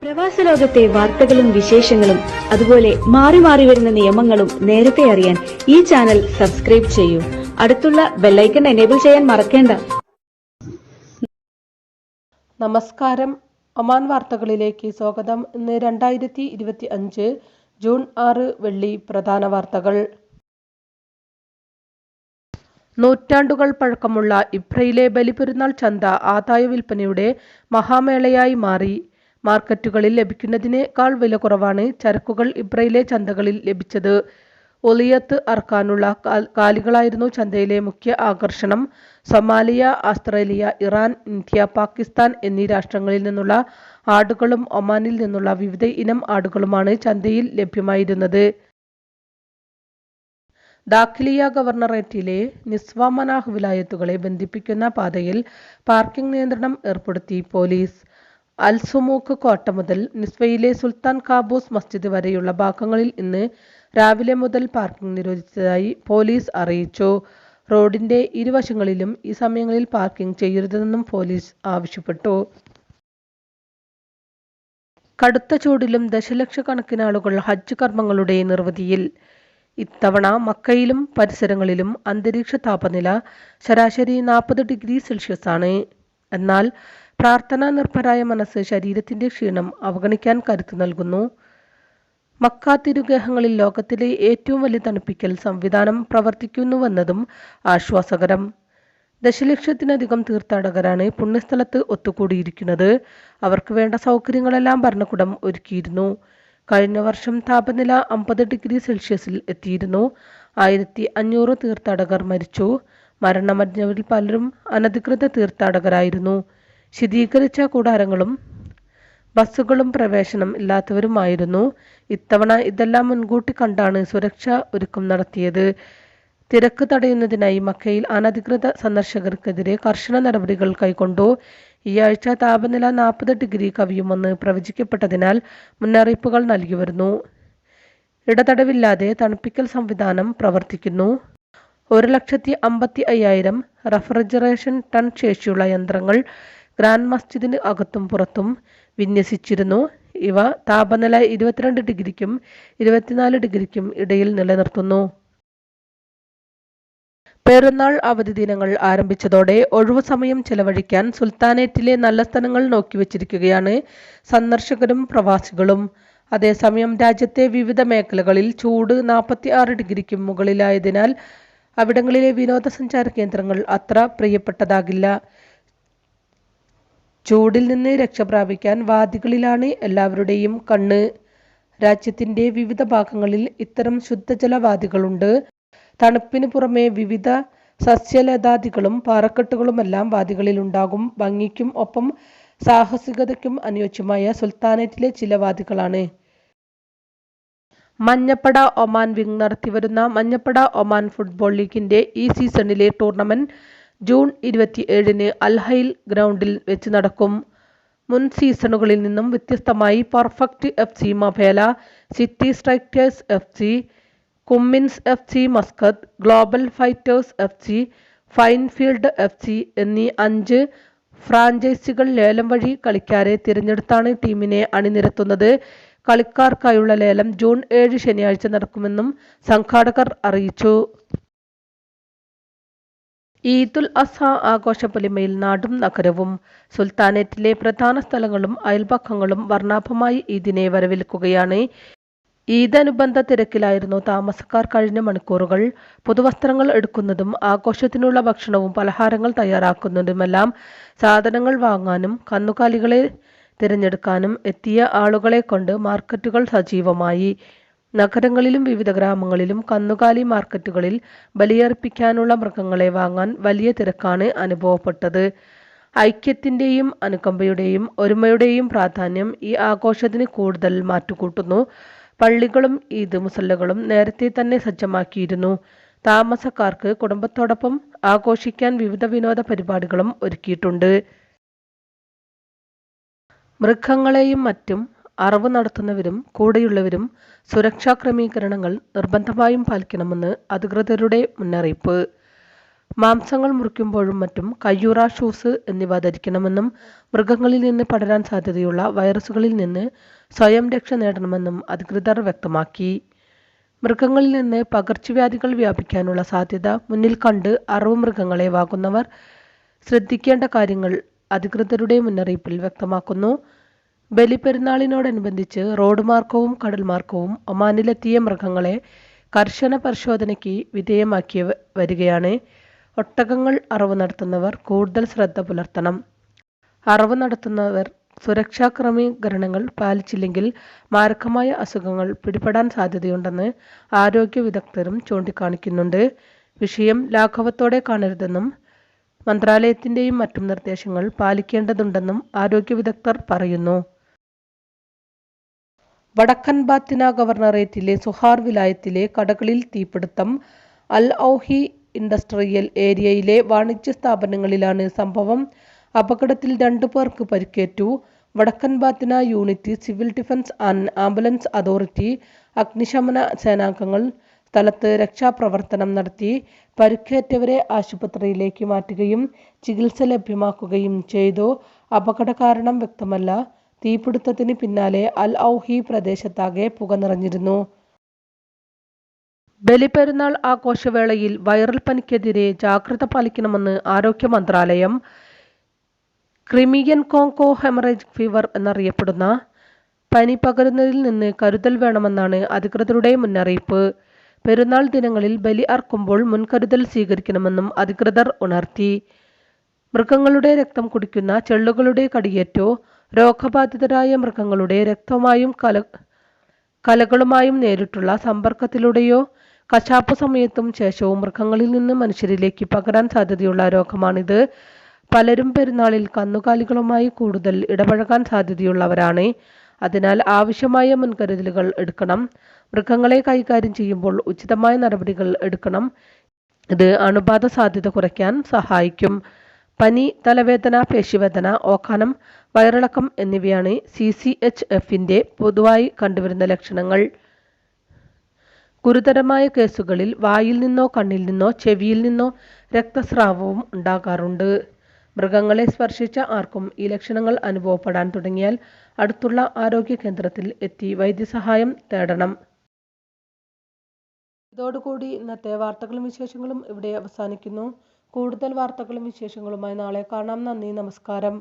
പ്രവാസ ലോകത്തെ വാർത്തകളും വിശേഷങ്ങളും അതുപോലെ മാറി മാറി വരുന്ന നിയമങ്ങളും നേരത്തെ അറിയാൻ ഈ ചാനൽ സബ്സ്ക്രൈബ് ചെയ്യൂ. അടുത്തുള്ള ബെല്ലൈക്കൺ എനേബിൾ ചെയ്യാൻ മറക്കേണ്ട. നമസ്കാരം. ഒമാൻ വാർത്തകളിലേക്ക് സ്വാഗതം. ഇന്ന് 2025 ജൂൺ 6 വെള്ളി. പ്രധാന വാർത്തകൾ. നൂറ്റാണ്ടുകൾ പഴക്കമുള്ള ഇബ്രയിലെ ബലിപെരുന്നാൾ ചന്ത ആദായ വിൽപ്പനയുടെ മഹാമേളയായി മാറി. മാർക്കറ്റുകളിൽ ലഭിക്കുന്നതിനേക്കാൾ വില കുറവാണ് ചരക്കുകൾ ഇബ്രയിലെ ചന്തകളിൽ ലഭിച്ചത്. ഒളിയത്ത് അറക്കാനുള്ള കാലികളായിരുന്നു ചന്തയിലെ മുഖ്യ ആകർഷണം. Somalia, Australia, Iran, India, Pakistan എന്നീ രാഷ്ട്രങ്ങളിൽ നിന്നുള്ള ആടുകളും ഒമാനിൽ നിന്നുള്ള വിവിധ ഇനം ആടുകളുമാണ് ചന്തയിൽ ലഭ്യമായിരുന്നത്. ദാഖിലിയ ഗവർണറേറ്റിലെ നിസ്വ മനാഹ് വിലായത്തുകളെ ബന്ധിപ്പിക്കുന്ന പാതയിൽ പാർക്കിംഗ് നിയന്ത്രണം ഏർപ്പെടുത്തി പോലീസ്. അൽസുമൂക്ക് കോട്ട മുതൽ നിസ്വയിലെ സുൽത്താൻ കാബൂസ് മസ്ജിദ് വരെയുള്ള ഭാഗങ്ങളിൽ ഇന്ന് രാവിലെ മുതൽ പാർക്കിംഗ് നിരോധിച്ചതായി പോലീസ് അറിയിച്ചു. റോഡിന്റെ ഇരുവശങ്ങളിലും ഈ സമയങ്ങളിൽ പാർക്കിംഗ് ചെയ്യരുതെന്നും പോലീസ് ആവശ്യപ്പെട്ടു. കടുത്ത ചൂടിലും ദശലക്ഷക്കണക്കിന് ആളുകൾ ഹജ്ജ് കർമ്മങ്ങളുടെ നിർവൃതിയിൽ. ഇത്തവണ മക്കയിലും പരിസരങ്ങളിലും അന്തരീക്ഷ താപനില ശരാശരി 40 ഡിഗ്രി സെൽഷ്യസാണ്. എന്നാൽ പ്രാർത്ഥനാ നിർഭരായ മനസ്സ് ശരീരത്തിന്റെ ക്ഷീണം അവഗണിക്കാൻ കരുത്തു നൽകുന്നു. മക്ക തിരുഗേഹങ്ങളിൽ ലോകത്തിലെ ഏറ്റവും വലിയ തണുപ്പിക്കൽ സംവിധാനം പ്രവർത്തിക്കുന്നുവെന്നതും ആശ്വാസകരം. ദശലക്ഷത്തിലധികം തീർത്ഥാടകരാണ് പുണ്യസ്ഥലത്ത് ഒത്തുകൂടിയിരിക്കുന്നത്. അവർക്ക് വേണ്ട സൗകര്യങ്ങളെല്ലാം ഭരണകൂടം ഒരുക്കിയിരുന്നു. കഴിഞ്ഞ വർഷം താപനില 50 ഡിഗ്രി സെൽഷ്യസിൽ എത്തിയിരുന്നു. 1500 തീർത്ഥാടകർ മരിച്ചു. മരണമടഞ്ഞവരിൽ പലരും അനധികൃത തീർത്ഥാടകരായിരുന്നു. ശീതീകരിച്ച കൂടാരങ്ങളും ബസ്സുകളും പ്രവേശനം ഇല്ലാത്തവരുമായിരുന്നു. ഇത്തവണ ഇതെല്ലാം മുൻകൂട്ടി കണ്ടാണ് സുരക്ഷാ ഒരുക്കം നടത്തിയത്. തിരക്ക് തടയുന്നതിനായി മക്കയിൽ അനധികൃത സന്ദർശകർക്കെതിരെ കർശന നടപടികൾ കൈക്കൊണ്ടു. ഈ ആഴ്ച താപനില 40 ഡിഗ്രി കവിയുമെന്ന് പ്രവചിക്കപ്പെട്ടതിനാൽ മുന്നറിയിപ്പുകൾ നൽകി വരുന്നു. ഇടതടവില്ലാതെ തണുപ്പിക്കൽ സംവിധാനം പ്രവർത്തിക്കുന്നു. 1,55,000 റഫ്രിജറേഷൻ ടൺ ശേഷിയുള്ള യന്ത്രങ്ങൾ ഗ്രാൻഡ് മസ്ജിദിന് അകത്തും പുറത്തും വിന്യസിച്ചിരുന്നു. ഇവ താപനില 22 ഡിഗ്രിക്കും 24 ഡിഗ്രിക്കും ഇടയിൽ നിലനിർത്തുന്നു. പെരുന്നാൾ അവധി ദിനങ്ങൾ ആരംഭിച്ചതോടെ ഒഴിവു സമയം ചെലവഴിക്കാൻ സുൽത്താനേറ്റിലെ നല്ല സ്ഥലങ്ങൾ നോക്കിവച്ചിരിക്കുകയാണ് സന്ദർശകരും പ്രവാസികളും. അതേസമയം രാജ്യത്തെ വിവിധ മേഖലകളിൽ ചൂട് 46 ഡിഗ്രിക്കും മുകളിലായതിനാൽ അവിടങ്ങളിലെ വിനോദസഞ്ചാര കേന്ദ്രങ്ങൾ അത്ര പ്രിയപ്പെട്ടതാകില്ല. ചൂടിൽ നിന്ന് രക്ഷപ്രാപിക്കാൻ വാദികളിലാണ് എല്ലാവരുടെയും കണ്ണ്. രാജ്യത്തിന്റെ വിവിധ ഭാഗങ്ങളിൽ ഇത്തരം ശുദ്ധജല വാദികളുണ്ട്. തണുപ്പിന് പുറമെ വിവിധ സസ്യലതാദികളും പാറക്കെട്ടുകളുമെല്ലാം വാദികളിലുണ്ടാകും. ഭംഗിക്കും ഒപ്പം സാഹസികതയ്ക്കും അനുയോജ്യമായ സുൽത്താനേറ്റിലെ ചില വാദികളാണ്. മഞ്ഞപ്പട ഒമാൻ വിങ് നടത്തിവരുന്ന മഞ്ഞപ്പട ഒമാൻ ഫുട്ബോൾ ലീഗിന്റെ ഈ സീസണിലെ ടൂർണമെന്റ് ജൂൺ 27-ന് അൽഹൈൽ ഗ്രൗണ്ടിൽ വെച്ച് നടക്കും. മുൻ സീസണുകളിൽ നിന്നും വ്യത്യസ്തമായി പെർഫെക്റ്റ് FC മഫേല, city strikers FC, Cummins FC Muscat, global fighters FC, fine field FC എന്നീ 5 ഫ്രാഞ്ചൈസികൾ ലേലം വഴി കളിക്കാരെ തിരഞ്ഞെടുത്താണ് ടീമിനെ അണിനിരത്തുന്നത്. കളിക്കാർക്കായുള്ള ലേലം ജൂൺ 7 ശനിയാഴ്ച നടക്കുമെന്നും സംഘാടകർ അറിയിച്ചു. ഈദുൽ അസ്ഹ ആഘോഷപ്പൊലിമയിൽ നാടും നഗരവും. സുൽത്താനേറ്റിലെ പ്രധാന സ്ഥലങ്ങളും അയൽപക്കങ്ങളും വർണ്ണാഭമായി ഈദിനെ വരവേൽക്കുകയാണ്. ഈദനുബന്ധ തിരക്കിലായിരുന്നു താമസക്കാർ കഴിഞ്ഞ മണിക്കൂറുകൾ. പുതുവസ്ത്രങ്ങൾ എടുക്കുന്നതും ആഘോഷത്തിനുള്ള ഭക്ഷണവും പലഹാരങ്ങൾ തയ്യാറാക്കുന്നതുമെല്ലാം സാധനങ്ങൾ വാങ്ങാനും കന്നുകാലികളെ തിരഞ്ഞെടുക്കാനും എത്തിയ ആളുകളെ കൊണ്ട് മാർക്കറ്റുകൾ സജീവമായി. നഗരങ്ങളിലും വിവിധ ഗ്രാമങ്ങളിലും കന്നുകാലി മാർക്കറ്റുകളിൽ ബലിയർപ്പിക്കാനുള്ള മൃഗങ്ങളെ വാങ്ങാൻ വലിയ തിരക്കാണ് അനുഭവപ്പെട്ടത്. ഐക്യത്തിന്റെയും അനുകമ്പയുടെയും ഒരുമയുടെയും പ്രാധാന്യം ഈ ആഘോഷത്തിന് കൂടുതൽ മാറ്റുകൂട്ടുന്നു. പള്ളികളും ഈദ് മുസല്ലകളും നേരത്തെ തന്നെ സജ്ജമാക്കിയിരുന്നു. താമസക്കാർക്ക് കുടുംബത്തോടൊപ്പം ആഘോഷിക്കാൻ വിവിധ വിനോദ പരിപാടികളും ഒരുക്കിയിട്ടുണ്ട്. മൃഗങ്ങളെയും മറ്റും അറവ് നടത്തുന്നവരും കൂടെയുള്ളവരും സുരക്ഷാ ക്രമീകരണങ്ങൾ നിർബന്ധമായും പാലിക്കണമെന്ന് അധികൃതരുടെ മുന്നറിയിപ്പ്. മാംസങ്ങൾ മുറിക്കുമ്പോഴും മറ്റും കയ്യുറ, ഷൂസ് എന്നിവ ധരിക്കണമെന്നും മൃഗങ്ങളിൽ നിന്ന് പടരാൻ സാധ്യതയുള്ള വൈറസുകളിൽ നിന്ന് സ്വയം രക്ഷ നേടണമെന്നും അധികൃതർ വ്യക്തമാക്കി. മൃഗങ്ങളിൽ നിന്ന് പകർച്ചവ്യാധികൾ വ്യാപിക്കാനുള്ള സാധ്യത മുന്നിൽ കണ്ട് അറവു മൃഗങ്ങളെ വാങ്ങുന്നവർ ശ്രദ്ധിക്കേണ്ട കാര്യങ്ങൾ അധികൃതരുടെ മുന്നറിയിപ്പിൽ വ്യക്തമാക്കുന്നു. ബലിപെരുന്നാളിനോടനുബന്ധിച്ച് റോഡ് മാർഗവും കടൽ മാർഗവും ഒമാനിലെത്തിയ മൃഗങ്ങളെ കർശന പരിശോധനയ്ക്ക് വിധേയമാക്കി വരികയാണ്. ഒട്ടകങ്ങൾ അറവ് നടത്തുന്നവർ കൂടുതൽ ശ്രദ്ധ പുലർത്തണം. അറവ് നടത്തുന്നവർ സുരക്ഷാ ക്രമീകരണങ്ങൾ പാലിച്ചില്ലെങ്കിൽ മാരകമായ അസുഖങ്ങൾ പിടിപെടാൻ സാധ്യതയുണ്ടെന്ന് ആരോഗ്യ വിദഗ്ധരും ചൂണ്ടിക്കാണിക്കുന്നുണ്ട്. വിഷയം ലാഘവത്തോടെ കാണരുതെന്നും മന്ത്രാലയത്തിന്റെയും മറ്റും നിർദ്ദേശങ്ങൾ പാലിക്കേണ്ടതുണ്ടെന്നും ആരോഗ്യ വിദഗ്ധർ പറയുന്നു. വടക്കൻ ബാത്തിന ഗവർണറേറ്റിലെ സുഹാർ വിലായത്തിലെ കടകളിൽ തീപിടുത്തം. അൽ ഔഹി ഇൻഡസ്ട്രിയൽ ഏരിയയിലെ വാണിജ്യ സ്ഥാപനങ്ങളിലാണ് സംഭവം. അപകടത്തിൽ 2 പേർക്ക് പരിക്കേറ്റു. വടക്കൻ Batinah unit civil defence and ambulance authority അഗ്നിശമന സേനാംഗങ്ങൾ സ്ഥലത്ത് രക്ഷാപ്രവർത്തനം നടത്തി. പരിക്കേറ്റവരെ ആശുപത്രിയിലേക്ക് മാറ്റുകയും ചികിത്സ ലഭ്യമാക്കുകയും ചെയ്തു. അപകട കാരണം വ്യക്തമല്ല. തീപിടുത്തത്തിന് പിന്നാലെ അൽ ഔഹി പ്രദേശത്താകെ പുക നിറഞ്ഞിരുന്നു. ബലിപെരുന്നാൾ ആഘോഷവേളയിൽ വൈറൽ പനിക്കെതിരെ ജാഗ്രത പാലിക്കണമെന്ന് ആരോഗ്യ മന്ത്രാലയം. ക്രിമിയൻ കോങ്കോ ഹെമറേജിക് ഫീവർ എന്നറിയപ്പെടുന്ന പനി പകരുന്നതിൽ നിന്ന് കരുതൽ വേണമെന്നാണ് അധികൃതരുടെ മുന്നറിയിപ്പ്. പെരുന്നാൾ ദിനങ്ങളിൽ ബലി അർക്കുമ്പോൾ മുൻകരുതൽ സ്വീകരിക്കണമെന്നും അധികൃതർ ഉണർത്തി. മൃഗങ്ങളുടെ രക്തം കുടിക്കുന്ന ചെള്ളുകളുടെ കടിയേറ്റോ രോഗബാധിതരായ മൃഗങ്ങളുടെ രക്തവുമായും കലകളുമായും നേരിട്ടുള്ള സമ്പർക്കത്തിലൂടെയോ കശാപ്പ് സമയത്തും ശേഷവും മൃഗങ്ങളിൽ നിന്ന് മനുഷ്യരിലേക്ക് പകരാൻ സാധ്യതയുള്ള രോഗമാണിത്. പലരും പെരുന്നാളിൽ കന്നുകാലികളുമായി കൂടുതൽ ഇടപഴകാൻ സാധ്യതയുള്ളവരാണ്. അതിനാൽ ആവശ്യമായ മുൻകരുതലുകൾ എടുക്കണം. മൃഗങ്ങളെ കൈകാര്യം ചെയ്യുമ്പോൾ ഉചിതമായ നടപടികൾ എടുക്കണം. ഇത് അണുബാധ സാധ്യത കുറയ്ക്കാൻ സഹായിക്കും. പനി, തലവേദന, പേശിവേദന, ഓക്കാനം, വയറിളക്കം എന്നിവയാണ് CCHFന്റെ പൊതുവായി കണ്ടുവരുന്ന ലക്ഷണങ്ങൾ. ഗുരുതരമായ കേസുകളിൽ വായിൽ നിന്നോ കണ്ണിൽ നിന്നോ ചെവിയിൽ നിന്നോ രക്തസ്രാവവും ഉണ്ടാകാറുണ്ട്. മൃഗങ്ങളെ സ്പർശിച്ച ആർക്കും ഈ ലക്ഷണങ്ങൾ അനുഭവപ്പെടാൻ തുടങ്ങിയാൽ അടുത്തുള്ള ആരോഗ്യ കേന്ദ്രത്തിൽ എത്തി വൈദ്യസഹായം തേടണം. ഇതോടുകൂടി ഇന്നത്തെ വാർത്തകളും വിശേഷങ്ങളും ഇവിടെ അവസാനിക്കുന്നു. കൂടുതൽ വാർത്തകളും വിശേഷങ്ങളുമായി നാളെ കാണാം. നന്ദി, നമസ്കാരം.